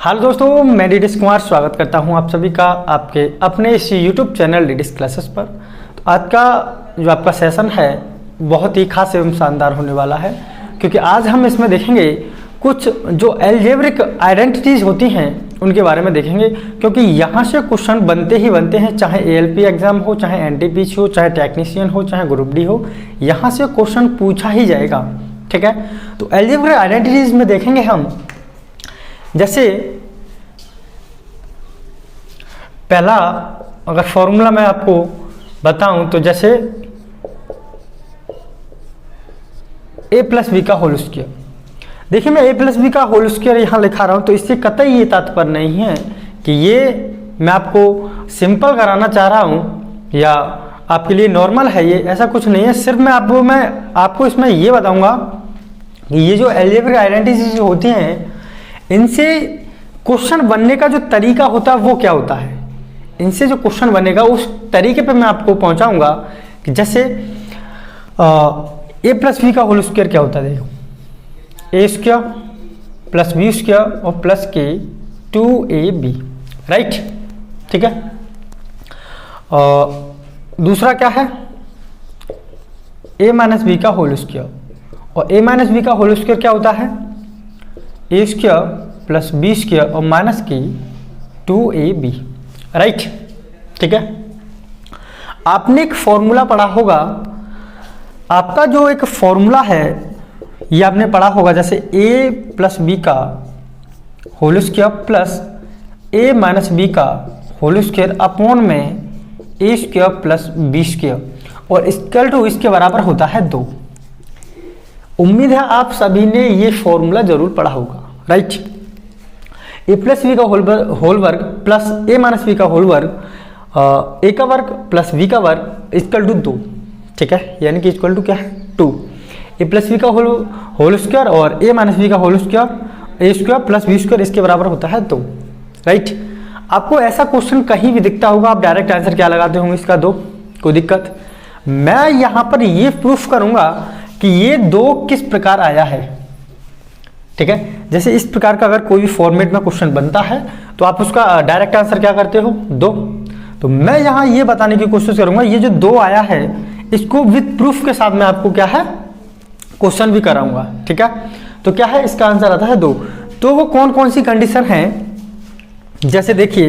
Hello दोस्तों, मैं डीडिस कुमार स्वागत करता हूं आप सभी का आपके अपने इस यूट्यूब चैनल डीडिस क्लासेस पर। तो आज का जो आपका सेशन है बहुत ही खास एवं शानदार होने वाला है, क्योंकि आज हम इसमें देखेंगे कुछ जो अलजेब्रिक आइडेंटिटीज़ होती हैं उनके बारे में देखेंगे, क्योंकि यहाँ से क्वेश्चन बनते ही बनते हैं, चाहे एएलपी एग्जाम हो, चाहे एनटीपीसी हो, चाहे टेक्नीशियन हो, चाहे ग्रुप डी हो, यहाँ से क्वेश्चन पूछा ही जाएगा। ठीक है, तो अलजेब्रिक आइडेंटिटीज़ में देखेंगे हम, जैसे पहला अगर फॉर्मूला मैं आपको बताऊं तो जैसे a प्लस बी का होल स्क्वायर। देखिए मैं a प्लस बी का होल स्क्वायर यहाँ लिखा रहा हूं, तो इससे कतई ये तात्पर्य नहीं है कि ये मैं आपको सिंपल कराना चाह रहा हूं या आपके लिए नॉर्मल है, ये ऐसा कुछ नहीं है। सिर्फ मैं आपको इसमें ये बताऊंगा कि ये जो अलजेब्रिक आइडेंटिटीज होती हैं इनसे क्वेश्चन बनने का जो तरीका होता है वो क्या होता है, इनसे जो क्वेश्चन बनेगा उस तरीके पे मैं आपको पहुंचाऊंगा कि जैसे a प्लस बी का होल स्क्वायर क्या होता है। देखो ए स्क्वायर प्लस बी स्क्वायर और प्लस के 2ab, राइट। ठीक है, दूसरा क्या है a माइनस बी का होल स्क्वायर, और a माइनस बी का होल स्क्वायर क्या होता है A square plus B square और माइनस की 2ab, राइट। ठीक है, आपने एक फॉर्मूला पढ़ा होगा, आपका जो एक फॉर्मूला है ये आपने पढ़ा होगा, जैसे a प्लस बी का whole square plus a minus B का होल स्क्वायर अपॉन में a square plus B square, और इक्वल टू इसके बराबर होता है 2। उम्मीद है आप सभी ने ये फॉर्मूला जरूर पढ़ा होगा, राइट। ए प्लस बी का होल वर्ग प्लस ए माइनस बी का होल वर्ग ए का वर्ग प्लस बी का वर्ग इक्वल टू 2। ठीक है, यानी कि इक्वल टू क्या है 2। ए प्लस बी का होल स्क्वायर और ए माइनस बी का होल स्क्वायर ए स्क्वायर प्लस बी स्क्वायर इसके बराबर होता है 2, राइट। आपको ऐसा क्वेश्चन कहीं भी दिखता होगा, आप डायरेक्ट आंसर क्या लगाते होंगे इसका 2, कोई दिक्कत। मैं यहाँ पर ये प्रूफ करूँगा कि ये 2 किस प्रकार आया है। ठीक है, जैसे इस प्रकार का अगर कोई भी फॉर्मेट में क्वेश्चन बनता है तो आप उसका डायरेक्ट आंसर क्या करते हो 2। तो मैं यहाँ ये बताने की कोशिश करूंगा ये जो 2 आया है इसको विद प्रूफ के साथ मैं आपको क्या है क्वेश्चन भी कराऊंगा। ठीक है, तो क्या है इसका आंसर आता है 2। तो वो कौन कौन सी कंडीशन है, जैसे देखिए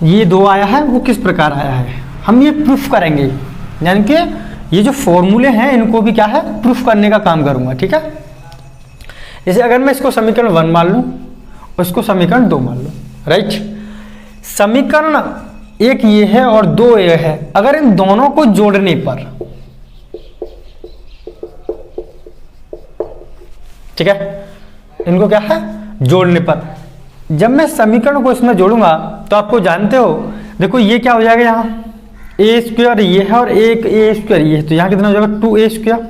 ये 2 आया है, वो किस प्रकार आया है हम ये प्रूफ करेंगे, यानी कि ये जो फॉर्मूले हैं इनको भी क्या है प्रूफ करने का काम करूंगा। ठीक है, जैसे अगर मैं इसको समीकरण 1 मान लूं और इसको समीकरण 2 मान लूं, राइट। समीकरण 1 ये है और 2 ये है, अगर इन दोनों को जोड़ने पर, ठीक है, इनको क्या है जोड़ने पर, जब मैं समीकरण को इसमें जोड़ूंगा तो आपको जानते हो, देखो ये क्या हो जाएगा, यहाँ ए स्क्वायर ये है और एक ए स्क्वायर ये है, तो यहाँ कितना हो जाएगा 2a स्क्वायर,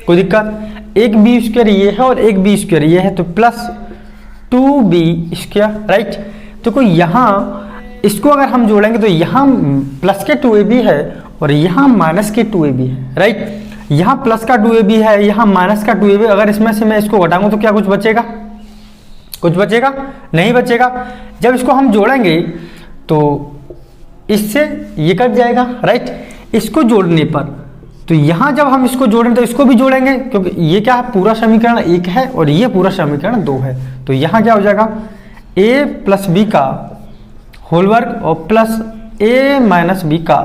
कोई दिक्कत। एक बी स्क्वायर ये है और एक बी स्क्वायर ये है, तो प्लस 2b स्क्वायर, राइट। तो कोई यहाँ इसको अगर हम जोड़ेंगे तो यहाँ प्लस के 2ab है और यहाँ माइनस के 2ab है, राइट। यहाँ प्लस का 2ab है, यहाँ माइनस का 2ab, अगर इसमें से मैं इसको घटाऊंगा तो क्या कुछ बचेगा, कुछ बचेगा नहीं बचेगा। जब इसको हम जोड़ेंगे तो इससे ये कट जाएगा, राइट। इसको जोड़ने पर तो यहाँ जब हम इसको जोड़ें तो इसको भी जोड़ेंगे, क्योंकि ये क्या है पूरा समीकरण 1 है और ये पूरा समीकरण 2 है, तो यहाँ क्या हो जाएगा a प्लस बी का होल वर्ग और प्लस a माइनस बी का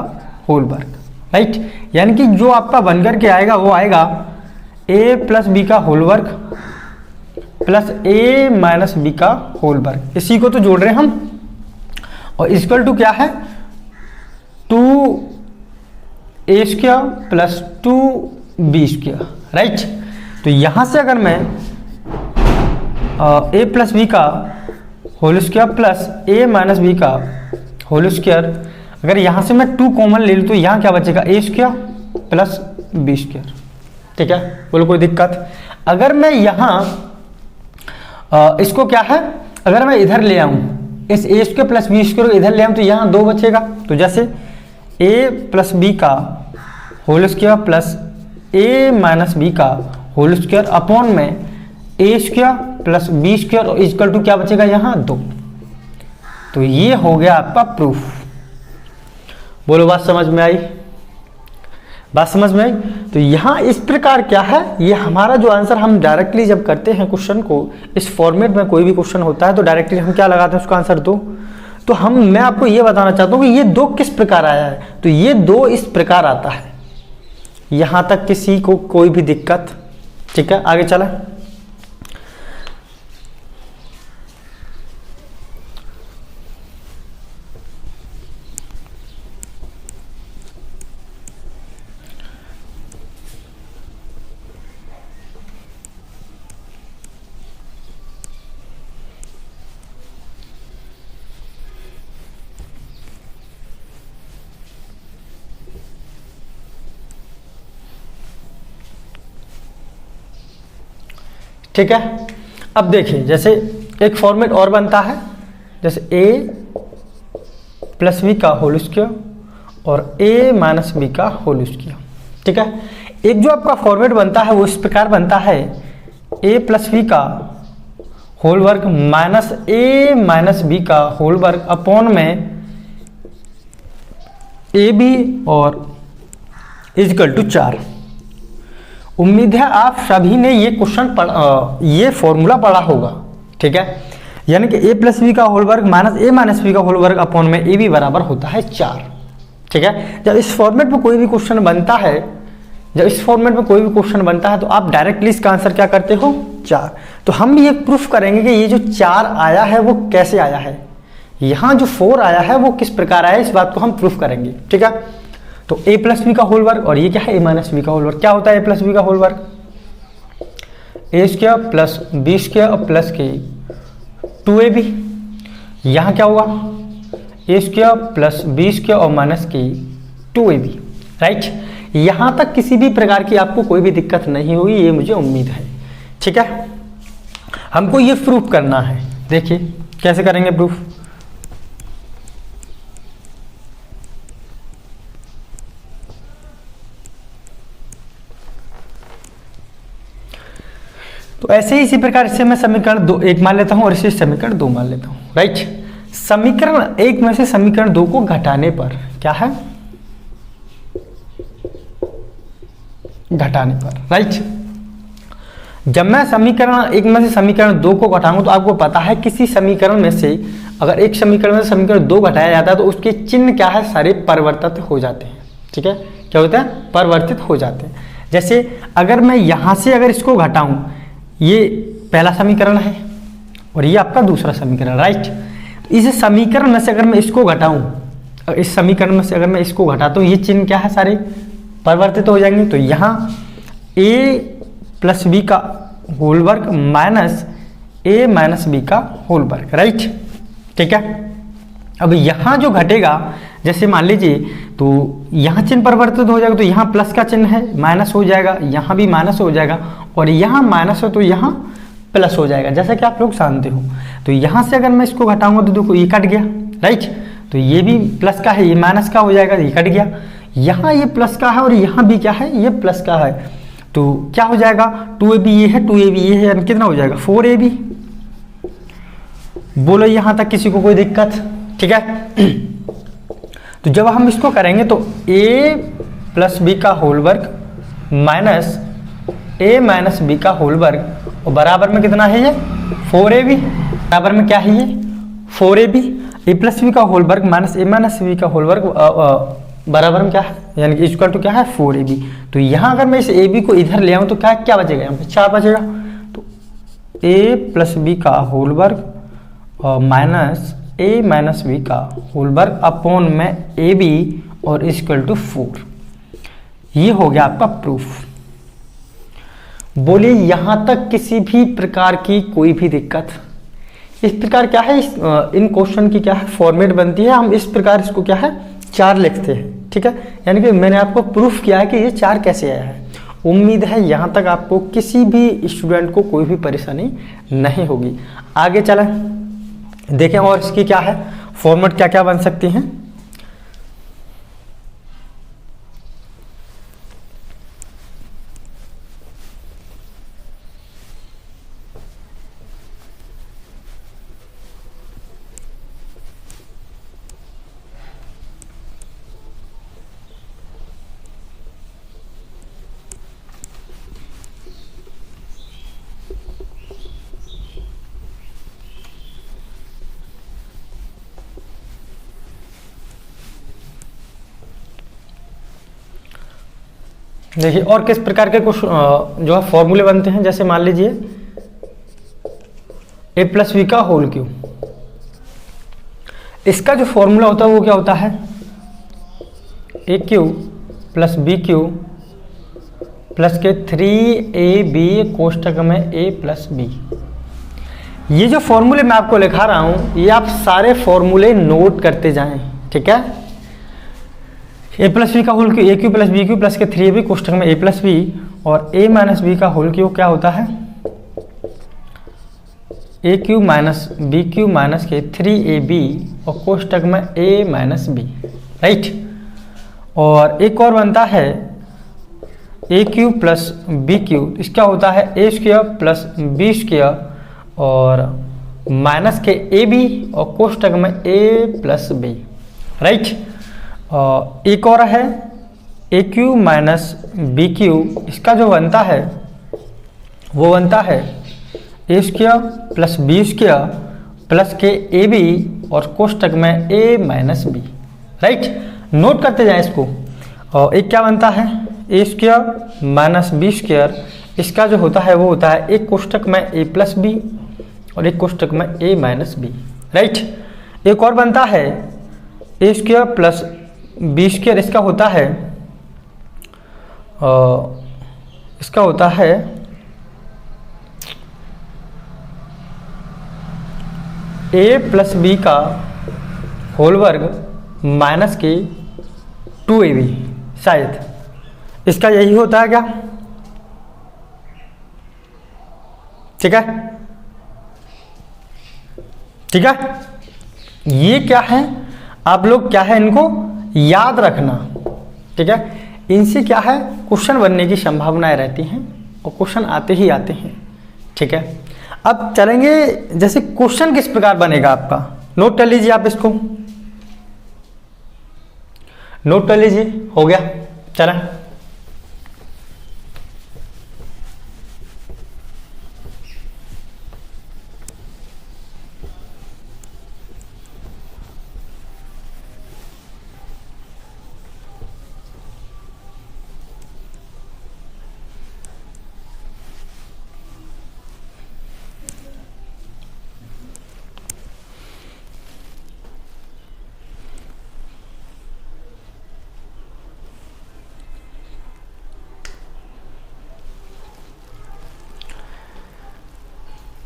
होल वर्ग, राइट। यानी कि जो आपका बनकर के आएगा वो आएगा a प्लस बी का होल वर्ग प्लस a माइनस बी का होल वर्ग, इसी को तो जोड़ रहे हैं हम, और इक्वल टू क्या है 2a square plus 2b square, right. तो यहां से अगर मैं a प्लस बी का whole square plus a minus B का होल स्क्वायर, अगर यहां से मैं 2 कॉमन ले लूँ तो यहाँ क्या बचेगा a square plus b square. ठीक है, बोलो कोई दिक्कत। अगर मैं यहाँ इसको क्या है, अगर मैं इधर ले आऊँ इस a square plus B square को इधर ले आऊँ तो यहाँ 2 बचेगा, तो जैसे a प्लस बी का होल स्क्वायर प्लस ए माइनस बी का होल स्क्वायर अपॉन में ए स्क्वायर प्लस बी स्क्वायर और इक्वल टू क्या बचेगा यहाँ 2। तो ये हो गया आपका प्रूफ। बोलो बात समझ में आई? बात समझ में आई? तो यहाँ इस प्रकार क्या है, ये हमारा जो आंसर हम डायरेक्टली जब करते हैं क्वेश्चन को इस फॉर्मेट में, कोई भी क्वेश्चन होता है तो डायरेक्टली हम क्या लगाते हैं उसका आंसर 2। तो मैं आपको ये बताना चाहता हूँ कि ये 2 किस प्रकार आया है। तो ये 2 इस प्रकार आता है। यहाँ तक किसी को कोई भी दिक्कत? ठीक है, आगे चला। ठीक है, अब देखिए जैसे एक फॉर्मेट और बनता है, जैसे a प्लस बी का होल स्क्वायर और a माइनस बी का होल स्क्वायर। ठीक है, एक जो आपका फॉर्मेट बनता है वो इस प्रकार बनता है a प्लस बी का होल वर्ग माइनस a माइनस बी का होल वर्ग अपॉन में ए बी और इक्वल टू 4। उम्मीद है आप सभी ने ये क्वेश्चन ये फॉर्मूला पढ़ा होगा। ठीक है, यानी कि a प्लस बी का होल वर्ग माइनस a माइनस बी का होल वर्ग अपॉन में ए बी बराबर होता है 4। ठीक है, जब इस फॉर्मेट में कोई भी क्वेश्चन बनता है, तो आप डायरेक्टली इसका आंसर क्या करते हो 4। तो हम भी ये प्रूफ करेंगे कि ये जो 4 आया है वो कैसे आया है, यहाँ जो 4 आया है वो किस प्रकार आया है, इस बात को हम प्रूफ करेंगे। ठीक है, तो a प्लस बी का होल वर्ग और ये क्या है a माइनस बी का होल वर्ग। क्या होता है a प्लस बी का होल वर्ग? ए स्क्वायर प्लस बी स्क्वायर और प्लस के 2ab। यहाँ क्या हुआ ए स्क्वायर प्लस बी स्क्वायर और माइनस के 2ab। राइट, यहाँ तक किसी भी प्रकार की आपको कोई भी दिक्कत नहीं होगी, ये मुझे उम्मीद है। ठीक है, हमको ये प्रूफ करना है। देखिए कैसे करेंगे प्रूफ। तो ऐसे ही इसी प्रकार से मैं समीकरण 1 मान लेता हूं और इसे समीकरण 2 मान लेता हूं। राइट, समीकरण 1 में से समीकरण 2 को घटाने पर क्या है, घटाने पर। राइट, जब मैं समीकरण 1 में से समीकरण 2 को घटाऊंगा तो आपको पता है किसी समीकरण में से अगर एक समीकरण में समीकरण 2 घटाया जाता है तो उसके चिन्ह क्या है, सारे परिवर्तित हो जाते हैं। ठीक है, क्या होता है, परिवर्तित हो जाते हैं। जैसे अगर मैं यहां से अगर इसको घटाऊं, ये पहला समीकरण है और ये आपका दूसरा समीकरण। राइट, तो इस समीकरण में से अगर मैं इसको घटाऊं, इस समीकरण में से अगर मैं इसको घटाता हूं, ये चिन्ह क्या है, सारे परिवर्तित हो जाएंगे। तो यहाँ a प्लस बी का होल वर्ग माइनस a माइनस बी का होल वर्ग। राइट, ठीक है, अब यहाँ जो घटेगा, जैसे मान लीजिए तो यहाँ चिन्ह परिवर्तित हो जाएगा, तो यहाँ प्लस का चिन्ह है माइनस हो जाएगा, यहाँ भी माइनस हो जाएगा और यहाँ माइनस हो तो यहाँ प्लस हो जाएगा, जैसा कि आप लोग जानते हो। तो यहाँ से अगर मैं इसको घटाऊंगा तो देखो ये कट गया। राइट, तो ये भी प्लस का है, ये माइनस का हो जाएगा, ये कट गया। यहाँ ये प्लस का है और यहाँ भी क्या है, ये प्लस का है। तो क्या हो जाएगा, 2ab ये है, 2ab ये है, यानी कितना हो जाएगा 4ab। बोलो यहाँ तक किसी को कोई दिक्कत? ठीक है, तो जब हम इसको करेंगे तो a प्लस बी का होल वर्ग माइनस a माइनस बी का होल वर्ग और बराबर में कितना है, ये 4ab। बराबर में क्या है, ये 4ab। a प्लस बी का होल वर्ग माइनस a माइनस बी का होल वर्ग बराबर में क्या है, यानी कि इक्वल टू क्या है 4ab। तो यहाँ अगर मैं इस ab को इधर ले आऊँ तो क्या क्या बचेगा, यहाँ पे 4 बचेगा। तो a प्लस बी का होल वर्ग और माइनस a माइनस बी का होल वर्ग अपॉन में ab और इक्वल टू 4। ये हो गया आपका प्रूफ। बोलिए यहाँ तक किसी भी प्रकार की कोई भी दिक्कत? इस प्रकार क्या है, इन क्वेश्चन की क्या है फॉर्मेट बनती है, हम इस प्रकार इसको क्या है 4 लिखते हैं। ठीक है, यानी कि मैंने आपको प्रूफ किया है कि ये 4 कैसे आया है। उम्मीद है यहाँ तक आपको किसी भी स्टूडेंट को कोई भी परेशानी नहीं होगी। आगे चलें, देखें और इसकी क्या है फॉर्मेट, क्या क्या बन सकती हैं। देखिए और किस प्रकार के कुछ जो है फॉर्मूले बनते हैं, जैसे मान लीजिए ए प्लस बी का होल क्यूब, इसका जो फॉर्मूला होता है वो क्या होता है, A cube plus B cube plus के 3ab कोष्टक में a प्लस बी। ये जो फॉर्मूले मैं आपको लिखा रहा हूं ये आप सारे फॉर्मूले नोट करते जाएं, ठीक है। ए प्लस बी का whole cube, A cube plus B cube plus के 3ab कोष्टक में a प्लस बी, और a माइनस बी का होल क्यूब क्या होता है, A cube minus B cube minus के 3ab और कोष्टक में a माइनस बी, राइट। और एक और बनता है A cube plus B cube, इसका होता है A square plus B square और माइनस के ए बी और कोष्टक में ए प्लस बी, राइट। और एक और है A cube minus B cube, इसका जो बनता है वो बनता है A square plus B square plus के ए बी और कोष्टक में A minus B, right. Note करते जाएं इसको। और एक क्या बनता है A square minus B square, इसका जो होता है वो होता है एक कोष्टक में ए प्लस बी और एक कोष्टक में ए माइनस बी, राइट। एक और बनता है A square plus B square, इसका होता है ए प्लस बी का होल वर्ग माइनस के 2ab, शायद इसका यही होता है क्या, ठीक है, ठीक है। ये क्या है, आप लोग क्या है इनको याद रखना, ठीक है। इनसे क्या है क्वेश्चन बनने की संभावनाएं रहती हैं और क्वेश्चन आते ही आते हैं, ठीक है। अब चलेंगे जैसे क्वेश्चन किस प्रकार बनेगा आपका, नोट कर लीजिए आप इसको, नोट कर लीजिए, हो गया, चलें।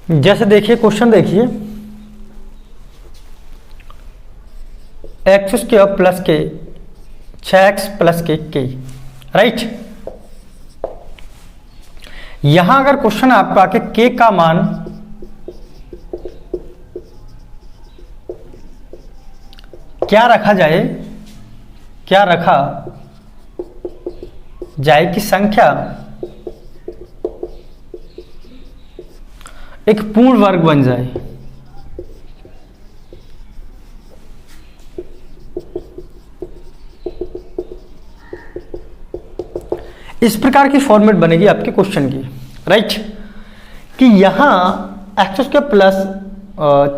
जैसे देखिए क्वेश्चन देखिए, एक्स स्क्वायर प्लस के 6x प्लस के, राइट। यहां अगर क्वेश्चन आपका कि के का मान क्या रखा जाए कि संख्या एक पूर्ण वर्ग बन जाए, इस प्रकार की फॉर्मेट बनेगी आपके क्वेश्चन की, राइट। कि यहां x square plus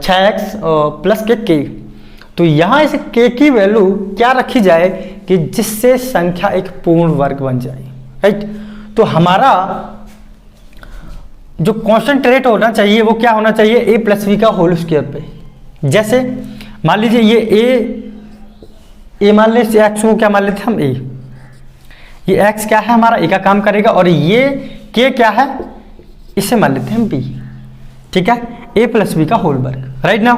6x plus के, तो यहां इस के की वैल्यू क्या रखी जाए कि जिससे संख्या एक पूर्ण वर्ग बन जाए, राइट। तो हमारा जो कॉन्सेंट्रेट होना चाहिए वो क्या होना चाहिए, ए प्लस बी का होल स्क्वायर पे। जैसे मान लीजिए ये ए मान लीजिए एक्स को क्या मान लेते हैं हम, ए, ये एक्स क्या है हमारा ए का काम करेगा, और ये के क्या है इसे मान लेते हैं हम बी, ठीक है, ए प्लस बी का होल वर्ग, राइट ना।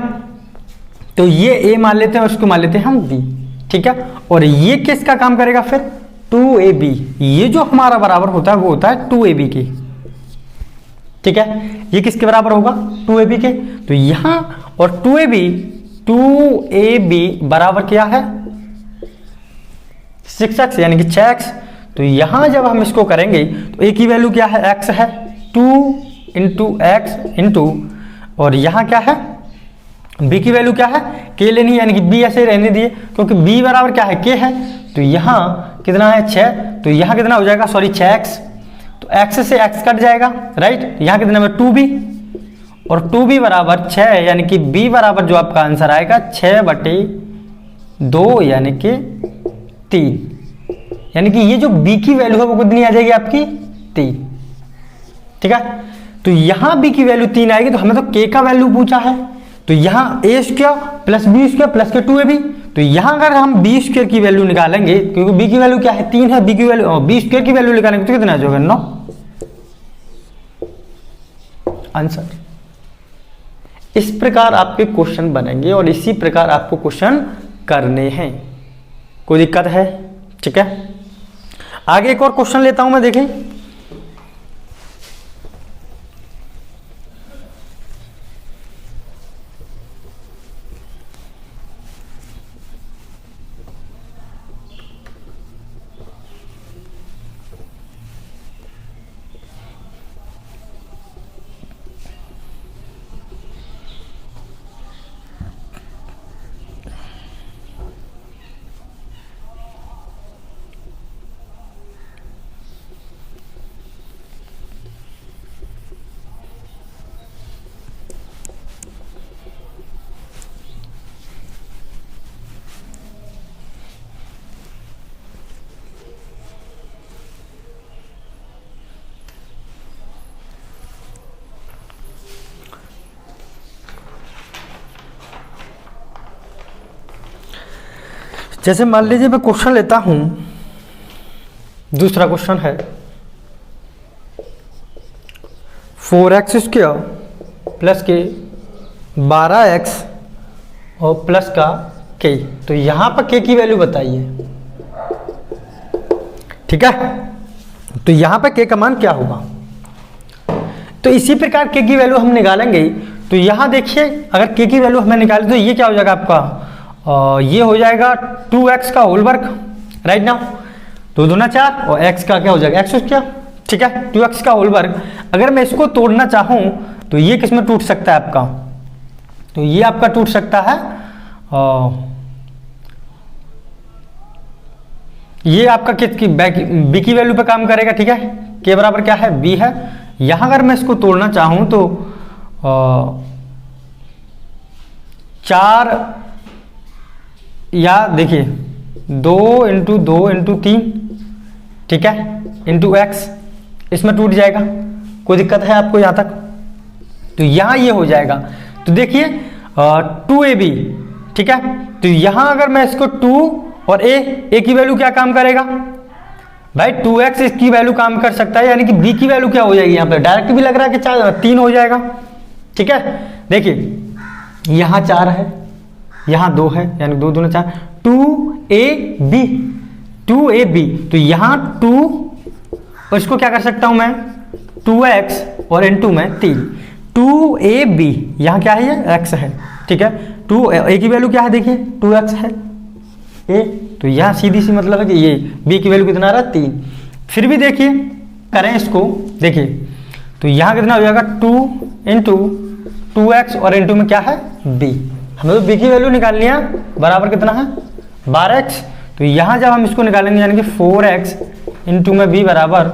तो ये ए मान लेते हैं और उसको मान लेते हैं हम बी, ठीक है। और ये किसका काम करेगा फिर 2ab, ये जो हमारा बराबर होता है वो होता है 2ab के, ठीक है। ये किसके बराबर होगा 2ab के, तो यहां और 2ab बराबर क्या है 6x यानी कि 6x। तो यहां जब हम इसको करेंगे तो a की वैल्यू क्या है, x है 2 इंटू एक्स इंटू, और यहां क्या है b की वैल्यू क्या है k लेनी, यानी कि b ऐसे रहने दिए क्योंकि b बराबर क्या है k है। तो यहां कितना है 6, तो यहां कितना हो जाएगा, सॉरी 6x, तो x से x कट जाएगा, राइट। यहाँ कितना में 2b, और 2b बराबर 6 यानी कि b बराबर जो आपका आंसर आएगा 6/2 यानी कि 3, यानी कि ये जो b की वैल्यू है वो कितनी आ जाएगी आपकी 3। ठीक है, तो यहां b की वैल्यू 3 आएगी, तो हमें तो k का वैल्यू पूछा है, तो यहां a square plus b square plus के 2ab, तो यहां अगर हम b स्क्वायर की वैल्यू निकालेंगे, क्योंकि b की वैल्यू क्या है 3 है, b की वैल्यू b स्क्वायर की वैल्यू निकालेंगे तो कितना आ जाएगा 9 आंसर। इस प्रकार आपके क्वेश्चन बनेंगे और इसी प्रकार आपको क्वेश्चन करने हैं। कोई दिक्कत है? ठीक है, आगे एक और क्वेश्चन लेता हूं मैं, देखें। जैसे मान लीजिए मैं क्वेश्चन लेता हूं, दूसरा क्वेश्चन है 4x स्क्वायर प्लस के 12x और प्लस का k, तो यहां पर k की वैल्यू बताइए। ठीक है, तो यहां पर k का मान क्या होगा, तो इसी प्रकार k की वैल्यू हम निकालेंगे। तो यहां देखिए, अगर k की वैल्यू हमें निकाले तो ये क्या हो जाएगा आपका, ये हो जाएगा 2x का होल वर्ग, राइट नाउ, 2 दूना 4 और x का क्या हो जाएगा x स्क्वायर। ठीक है, 2x का होल वर्ग। अगर मैं इसको तोड़ना चाहूं तो ये किस में टूट सकता है आपका, तो ये आपका टूट सकता है, ये आपका किसकी b की वैल्यू पे काम करेगा। ठीक है, k बराबर क्या है b है। यहां अगर मैं इसको तोड़ना चाहूं तो 4 या देखिए 2 × 2 × 3, ठीक है, इंटू x, इसमें टूट जाएगा। कोई दिक्कत है आपको यहां तक? तो यहां ये हो जाएगा। तो देखिए 2ab, ठीक है, तो यहां अगर मैं इसको 2 और a की वैल्यू क्या काम करेगा भाई 2x, इसकी वैल्यू काम कर सकता है, यानी कि b की वैल्यू क्या हो जाएगी, यहां पे डायरेक्ट भी लग रहा है कि 3 हो जाएगा। ठीक है, देखिए यहां 4 है, यहां 2 है, यानी 2 दूना 4, 2ab, 2ab, तो यहां 2 और इसको क्या कर सकता हूं मैं 2x और इनटू में 3, 2ab, यहां क्या है ये x है। ठीक है, 2a की वैल्यू क्या है देखिए 2x है a, तो यहां सीधी सी मतलब है कि ये b की वैल्यू कितना आ रहा है 3। फिर भी देखिए करें इसको, देखिए तो यहां कितना हो जाएगा 2 × 2x और इनटू में क्या है b, हमें तो b की वैल्यू निकालनी है, बराबर कितना है 12x। तो यहां जब हम इसको निकालेंगे यानी कि 4x इंटू में b बराबर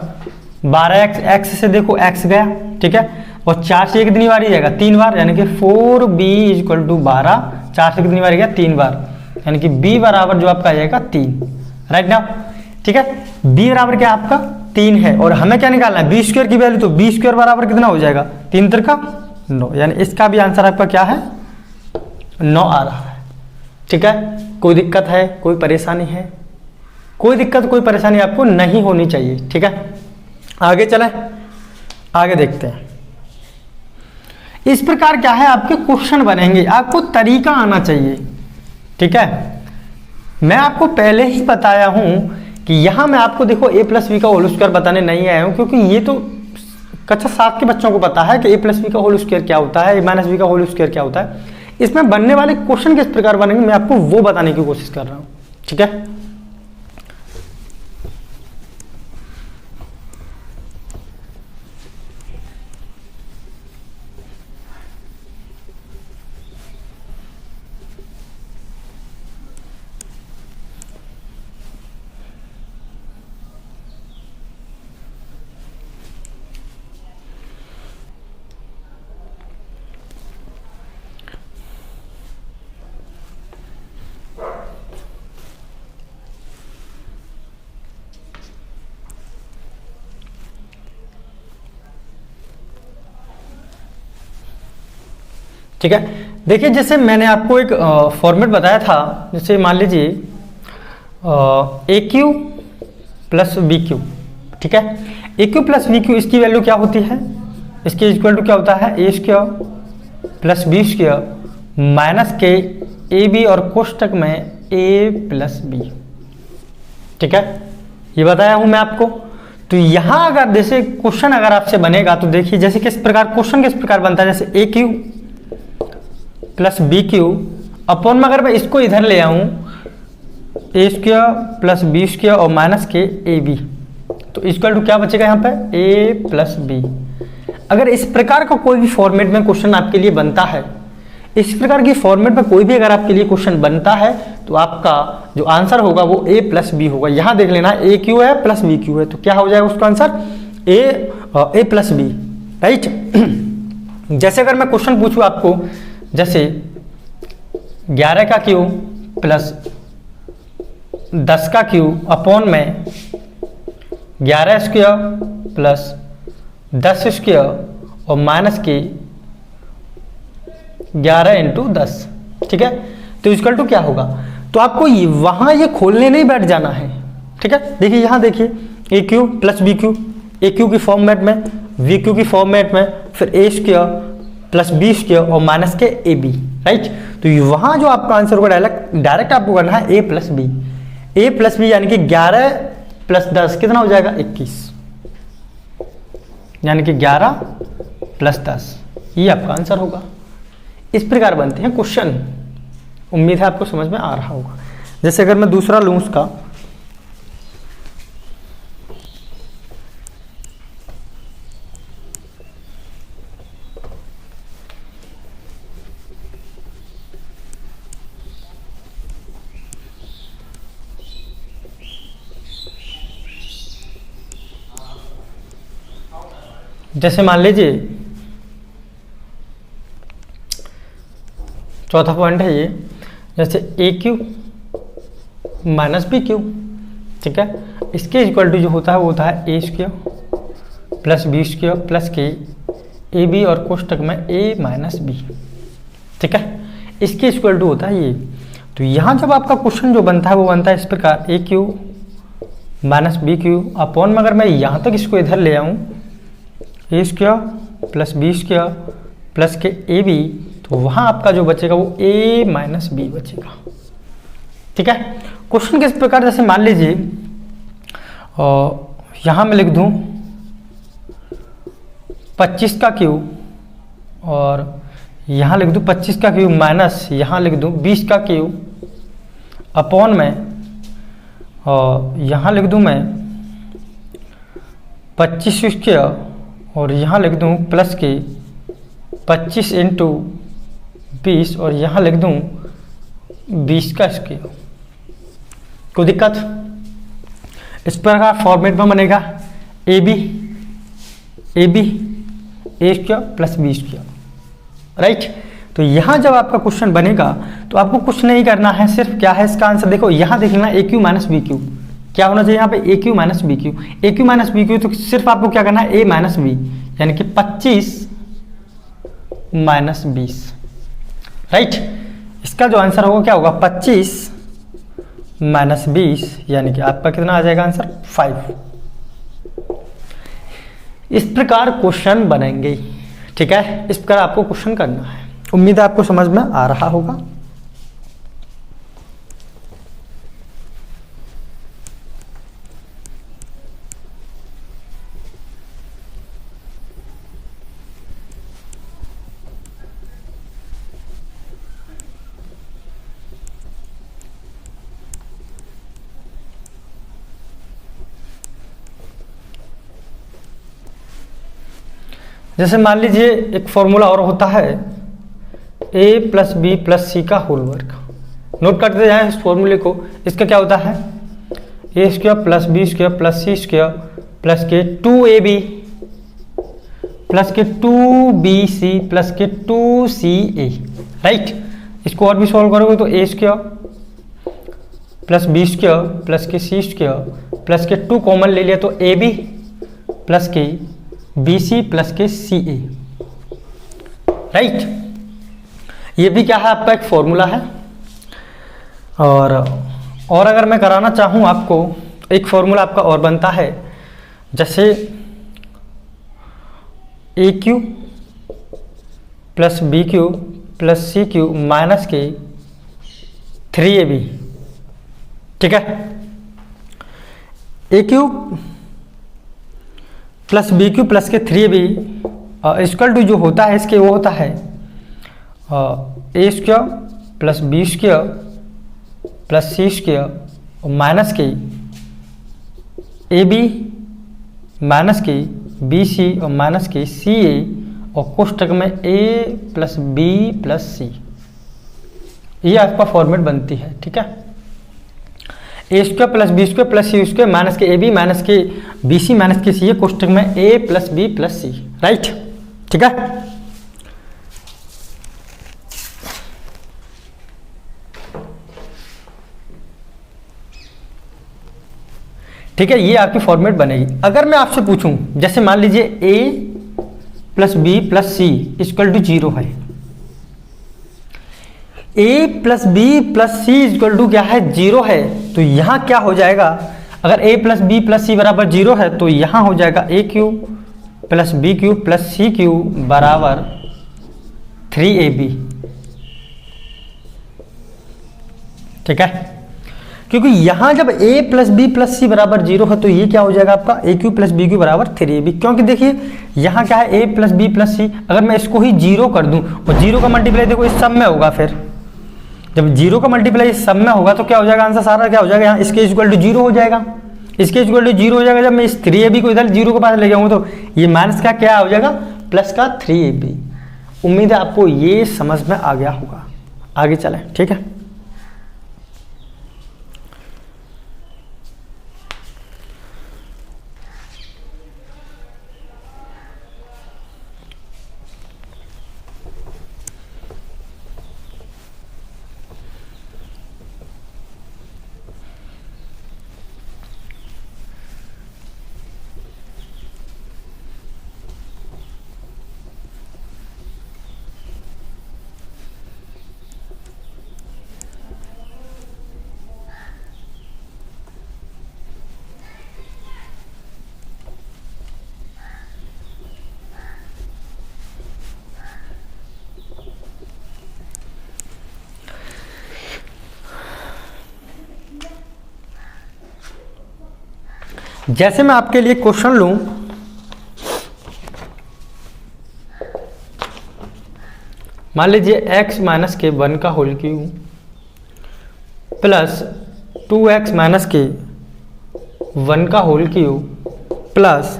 12x, x से देखो x गया, ठीक है, और 4 से कितनी बार ही जाएगा 3 बार, यानी कि 4b = 12, 4 से कितनी बार गया 3 बार, यानी कि b बराबर जो आपका आ जाएगा 3, राइट ना। ठीक है, b बराबर क्या आपका 3 है, और हमें क्या निकालना है b स्क्वायर की वैल्यू, तो b स्क्वायर बराबर कितना हो जाएगा 3 × 9, यानी इसका भी आंसर आपका क्या है 9 आ रहा है। ठीक है, कोई दिक्कत है, कोई परेशानी है? कोई दिक्कत कोई परेशानी आपको नहीं होनी चाहिए। ठीक है, आगे चलें, आगे देखते हैं। इस प्रकार क्या है आपके क्वेश्चन बनेंगे, आपको तरीका आना चाहिए। ठीक है, मैं आपको पहले ही बताया हूं कि यहां मैं आपको देखो a + b का होल स्क्वायर बताने नहीं आया हूं, क्योंकि ये तो कक्षा 7 के बच्चों को पता है कि a + b का होल स्क्वायर क्या होता है, a - b का होल स्क्वायर क्या होता है। इसमें बनने वाले क्वेश्चन किस प्रकार बनेंगे मैं आपको वो बताने की कोशिश कर रहा हूं। ठीक है, ठीक है। देखिए जैसे मैंने आपको एक फॉर्मेट बताया था, जैसे मान लीजिए A cube plus B cube, ठीक है। A cube plus B cube इसकी वैल्यू क्या होती है, इसके इक्वल टू क्या होता है, A square plus B square minus के ए बी और कोष्टक में ए प्लस बी, ठीक है। ये बताया हूं मैं आपको। तो यहां अगर जैसे क्वेश्चन अगर आपसे बनेगा तो देखिए जैसे किस प्रकार क्वेश्चन किस प्रकार बनता है, जैसे A cube plus B cube upon में अगर मैं इसको इधर ले आऊं A square plus B square और माइनस के ए बी, तो इक्वल टू क्या बचेगा यहाँ पे, ए प्लस बी। अगर इस प्रकार का कोई भी फॉर्मेट में क्वेश्चन आपके लिए बनता है, इस प्रकार की फॉर्मेट में कोई भी अगर आपके लिए क्वेश्चन बनता है तो आपका जो आंसर होगा वो ए प्लस बी होगा। यहां देख लेना ए क्यू है प्लस बी क्यू है, तो क्या हो जाएगा उसका answer A plus B, right. जैसे अगर मैं क्वेश्चन पूछूं आपको, जैसे 11 का क्यू प्लस 10 का क्यू अपॉन में 11 स्क्वायर प्लस 10 स्क्वायर और माइनस के 11 इंटू 10, ठीक है। तो इक्वल टू क्या होगा, तो आपको वहां ये खोलने नहीं बैठ जाना है, ठीक है। देखिए यहां देखिए ए क्यू प्लस बी क्यू, ए क्यू की फॉर्मेट में, वी क्यू की फॉर्मेट में, फिर ए स्क्वायर प्लस बी स्क्वायर और माइनस के ए बी, राइट। तो वहां जो आपका आंसर होगा डायरेक्ट आपको करना है A plus B. A plus B यानी कि 11 प्लस 10 कितना हो जाएगा, 21, यानी कि 11 प्लस 10, ये आपका आंसर होगा। इस प्रकार बनते हैं क्वेश्चन। उम्मीद है आपको समझ में आ रहा होगा। जैसे अगर मैं दूसरा लूं उसका, जैसे मान लीजिए चौथा पॉइंट है ये, जैसे A cube minus B cube, ठीक है। इसके इक्वल टू जो होता है वो होता है A square plus B square plus के ए बी और कोष्टक में ए माइनस बी, ठीक है। इसके इक्वल टू होता है ये। तो यहाँ जब आपका क्वेश्चन जो बनता है वो बनता है इस प्रकार, A cube minus B cube upon में अगर मैं यहाँ तक इसको इधर ले आऊँ A square plus B square plus के ए बी, तो वहां आपका जो बचेगा वो ए माइनस बी बचेगा, ठीक है। क्वेश्चन किस प्रकार, जैसे मान लीजिए यहां मैं लिख दूं 25 का क्यू और यहां लिख दूं 25 का क्यू माइनस यहां लिख दूं 20 का क्यू अपॉन में और यहां लिख दूं मैं 25 स्क्वायर और यहाँ लिख दूँ प्लस के 25 इंटू 20 और यहाँ लिख दूँ 20 का स्क्वायर। कोई दिक्कत, इस प्रकार फॉर्मेट में बनेगा A B A square plus B square, right. तो यहाँ जब आपका क्वेश्चन बनेगा तो आपको कुछ नहीं करना है, सिर्फ क्या है इसका आंसर, देखो यहाँ देख लेना A cube minus B Q, क्या होना चाहिए यहाँ पे ए क्यू माइनस बी क्यू, ए क्यू माइनस बी क्यू, तो सिर्फ आपको क्या करना है ए माइनस बी, यानी कि 25 माइनस 20, राइट। इसका जो आंसर होगा क्या होगा, 25 माइनस 20, यानी कि आपका कितना आ जाएगा आंसर, 5। इस प्रकार क्वेश्चन बनेंगे, ठीक है। इस प्रकार आपको क्वेश्चन करना है। उम्मीद है आपको समझ में आ रहा होगा। जैसे मान लीजिए एक फॉर्मूला और होता है ए प्लस बी प्लस सी का होल वर्ग, नोट करते जाएं इस फॉर्मूले को। इसका क्या होता है, A square plus B square plus C square plus के 2ab प्लस के 2bc प्लस के 2ca, राइट। इसको और भी सॉल्व करोगे तो A square plus B square plus के सी स्क्वायर प्लस के 2 कॉमन ले लिया तो ab प्लस के BC प्लस के CA, राइट। ये भी क्या है आपका एक फॉर्मूला है। और अगर मैं कराना चाहूँ आपको, एक फॉर्मूला आपका और बनता है, जैसे A cube plus B cube plus C cube minus के 3ab, ठीक है। A cube plus B cube plus के 3ab इक्वल टू जो होता है इसके वो होता है A square plus B square plus C square minus के ए बी माइनस के बी सी और माइनस के सी ए और कोष्टक में A plus B plus C, ये आपका फॉर्मेट बनती है, ठीक है। A square plus B square plus C square minus के ए बी माइनस के बी सी माइनस के सी ए कोष्टक में A plus B plus C, right, ठीक है। ठीक है, ये आपकी फॉर्मेट बनेगी। अगर मैं आपसे पूछूं, जैसे मान लीजिए a plus B plus C equal to 0 है, a plus B plus C equal to क्या है 0 है, तो यहां क्या हो जाएगा, अगर a plus B plus C बराबर 0 है तो यहां हो जाएगा A cube plus B cube plus C cube बराबर 3ab, ठीक है। क्योंकि यहां जब a plus B plus C बराबर 0 है तो ये क्या हो जाएगा आपका A cube plus B cube बराबर 3ab, क्योंकि देखिए यहां क्या है a plus B plus C, अगर मैं इसको ही 0 कर दूं और 0 का मल्टीप्लाई देखो इस सब में होगा, फिर जब 0 का मल्टीप्लाई इस सब में होगा तो क्या हो जाएगा, आंसर सारा क्या हो जाएगा, यहाँ इसके इक्वल टू 0 हो जाएगा, इसके इक्वल टू 0 हो जाएगा। जब मैं इस 3ab को इधर 0 के पास ले जाऊंगा तो ये माइनस का क्या हो जाएगा, प्लस का 3ab। उम्मीद है आपको ये समझ में आ गया होगा। आगे चलें, ठीक है। जैसे मैं आपके लिए क्वेश्चन लूं, मान लीजिए x माइनस के 1 का whole cube plus 2x minus के 1 का whole cube plus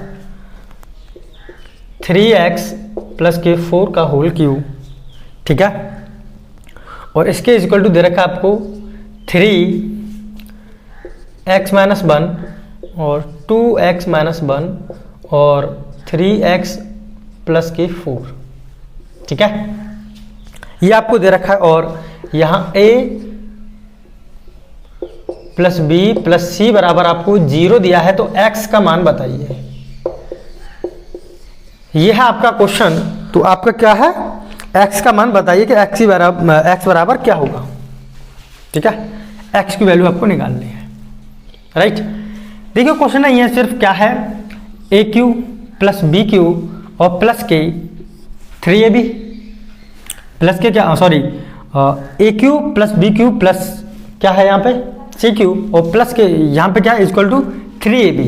3x plus के 4 का होल क्यूब, ठीक है। और इसके इक्वल टू दे रखा है आपको 3x माइनस 1 और 2x माइनस 1 और 3x प्लस के 4, ठीक है। ये आपको दे रखा है और यहां a plus B plus C बराबर आपको 0 दिया है, तो x का मान बताइए। ये है आपका क्वेश्चन, तो आपका क्या है, x का मान बताइए कि x बराबर क्या होगा, ठीक है। x की वैल्यू आपको निकालनी है, राइट। देखिए क्वेश्चन है ये सिर्फ क्या है, A cube plus B cube और प्लस के 3ab प्लस के क्या, sorry, A cube plus B cube plus क्या है यहाँ पे सी क्यू और प्लस के यहाँ पे क्या है इक्वल टू 3ab।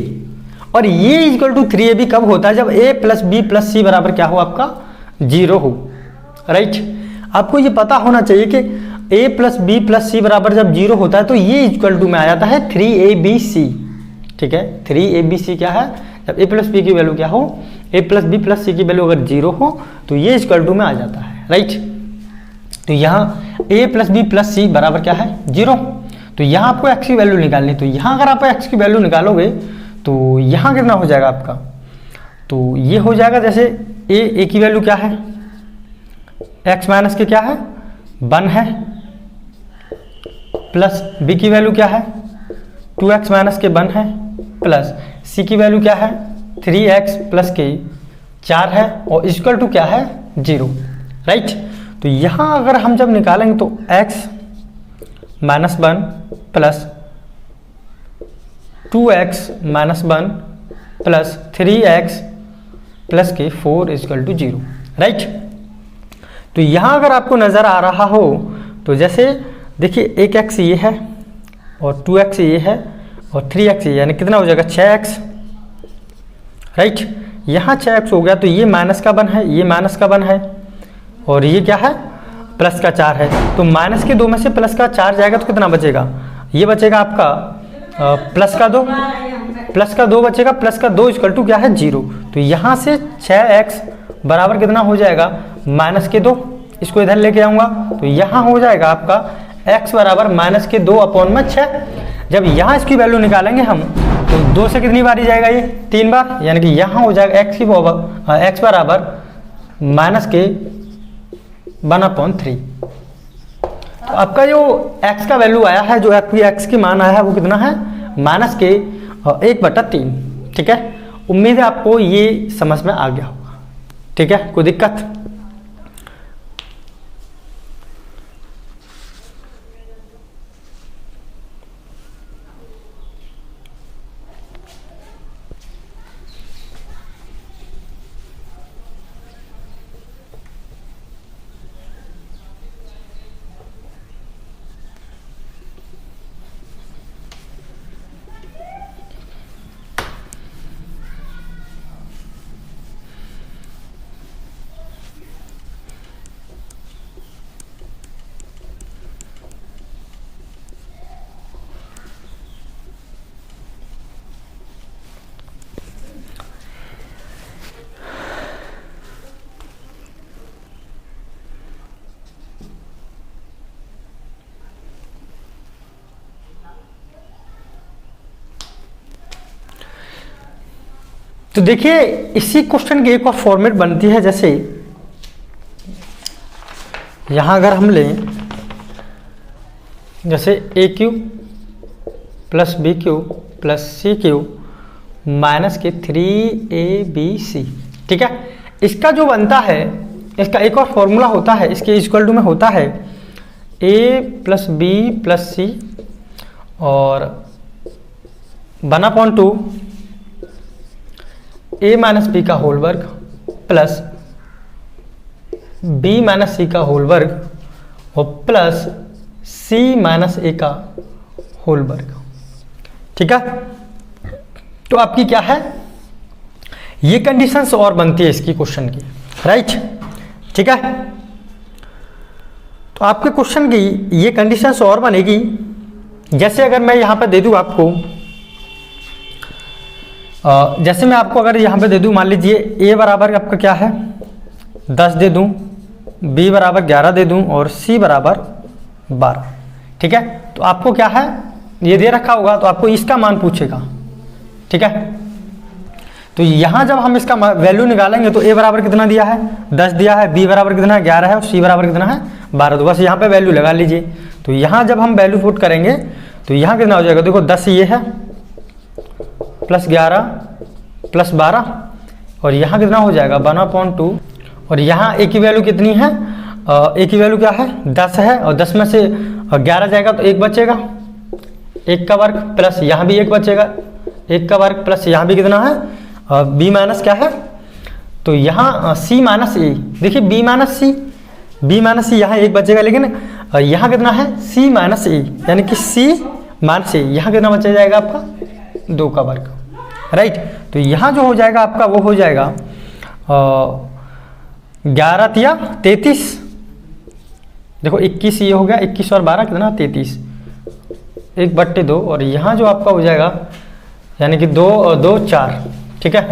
और ये इक्वल टू 3ab कब होता है, जब a plus B plus C बराबर क्या हो आपका 0 हो, राइट। आपको ये पता होना चाहिए कि a plus B plus C बराबर जब 0 होता है तो ये इक्वल टू में आ जाता है 3abc, ठीक है। 3abc क्या है, जब a प्लस बी की वैल्यू क्या हो, a प्लस बी प्लस सी की वैल्यू अगर 0 हो तो ये इक्वल टू में आ जाता है, राइट। तो यहाँ a plus B plus C बराबर क्या है 0, तो यहाँ आपको x की वैल्यू निकालनी, तो यहाँ अगर आप x की वैल्यू निकालोगे तो यहाँ कितना हो जाएगा आपका, तो ये हो जाएगा जैसे a की वैल्यू क्या है, x माइनस के क्या है 1 है, प्लस b की वैल्यू क्या है 2x माइनस के 1 है, प्लस c की वैल्यू क्या है 3x प्लस के 4 है और इक्वल टू क्या है 0, राइट। तो यहाँ अगर हम जब निकालेंगे तो x minus 1 plus 2x minus 1 plus 3x plus के 4 इक्वल टू 0, राइट। तो यहाँ अगर आपको नज़र आ रहा हो तो जैसे देखिए एक x ये है और 2x ये है और 3x ये, यानी कितना हो जाएगा 6x, राइट। यहाँ 6x हो गया तो ये माइनस का 1 है, ये माइनस का 1 है और ये क्या है प्लस का 4 है। तो माइनस के 2 में से प्लस का 4 जाएगा तो कितना बचेगा, ये बचेगा आपका प्लस का 2 बचेगा, प्लस का 2 इक्वल टू क्या है 0। तो यहाँ से 6x बराबर कितना हो जाएगा माइनस के 2, इसको इधर लेके आऊँगा तो यहाँ हो जाएगा आपका x बराबर माइनस के 2/6। जब यहाँ इसकी वैल्यू निकालेंगे हम तो 2 से कितनी बार ही जाएगा ये 3 बार, यानी कि यहाँ हो जाएगा x बराबर माइनस के 1/3। तो आपका जो x का वैल्यू आया है, जो आपकी x की मान आया है वो कितना है माइनस के 1/3, ठीक है। उम्मीद है आपको ये समझ में आ गया होगा, ठीक है, कोई दिक्कत। तो देखिए इसी क्वेश्चन की एक और फॉर्मेट बनती है, जैसे यहां अगर हम लें जैसे AQ plus BQ plus CQ minus के 3ABC, ठीक है। इसका जो बनता है, इसका एक और फॉर्मूला होता है, इसके इक्वल टू में होता है A plus B plus C और 1/2 A माइनस बी का होल वर्ग प्लस B माइनस C का होल वर्ग और प्लस C माइनस A का होल वर्ग, ठीक है। तो आपकी क्या है, ये कंडीशंस और बनती है इसकी क्वेश्चन की, राइट, ठीक है। तो आपके क्वेश्चन की ये कंडीशंस और बनेगी, जैसे अगर मैं यहाँ पे दे दूँ आपको, जैसे मैं आपको अगर यहाँ पे दे दूँ, मान लीजिए A बराबर आपका क्या है 10 दे दूँ, B बराबर 11 दे दूँ और C बराबर 12, ठीक है। तो आपको क्या है ये दे रखा होगा तो आपको इसका मान पूछेगा, ठीक है। तो यहाँ जब हम इसका वैल्यू निकालेंगे तो A बराबर कितना दिया है 10 दिया है, B बराबर कितना है 11 है और C बराबर कितना है 12, तो बस यहाँ पे वैल्यू लगा लीजिए। तो यहाँ जब हम वैल्यू पुट करेंगे तो यहाँ कितना हो जाएगा, देखो 10 ये है प्लस 11 प्लस 12 और यहाँ कितना हो जाएगा 1/2 और यहाँ A की वैल्यू कितनी है, A की वैल्यू क्या है 10 है और 10 में से 11 जाएगा तो 1 बचेगा, 1 का वर्ग प्लस यहाँ भी 1 बचेगा, 1 का वर्ग प्लस यहाँ भी कितना है B माइनस क्या है, तो यहाँ C माइनस A, देखिए B माइनस C यहाँ 1 बचेगा, लेकिन यहाँ कितना है C माइनस A, यानी कि C माइनस A, यहाँ कितना बचा जाएगा आपका 2 का वर्ग, राइट। तो यहाँ जो हो जाएगा आपका वो हो जाएगा 11 या 33, देखो 21 ये हो गया, 21 और 12 कितना 33, 1/2 और यहाँ जो आपका हो जाएगा यानी कि 2 और 2 4, ठीक है।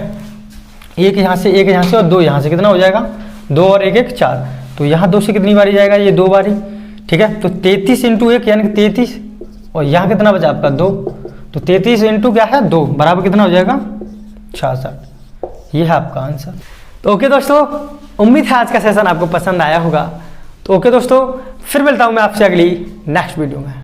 एक यहाँ से और 2 यहाँ से, कितना हो जाएगा 2 और 1 1 4, तो यहाँ 2 से कितनी बारी जाएगा ये 2 बारी, ठीक है। तो 33 × 1 यानी कि 33 और यहाँ कितना बचा आपका 2, तो 33 × क्या है 2 बराबर कितना हो जाएगा 66, ये है आपका आंसर। तो ओके दोस्तों, उम्मीद है आज का सेशन आपको पसंद आया होगा। तो ओके दोस्तों, फिर मिलता हूँ मैं आपसे अगली नेक्स्ट वीडियो में।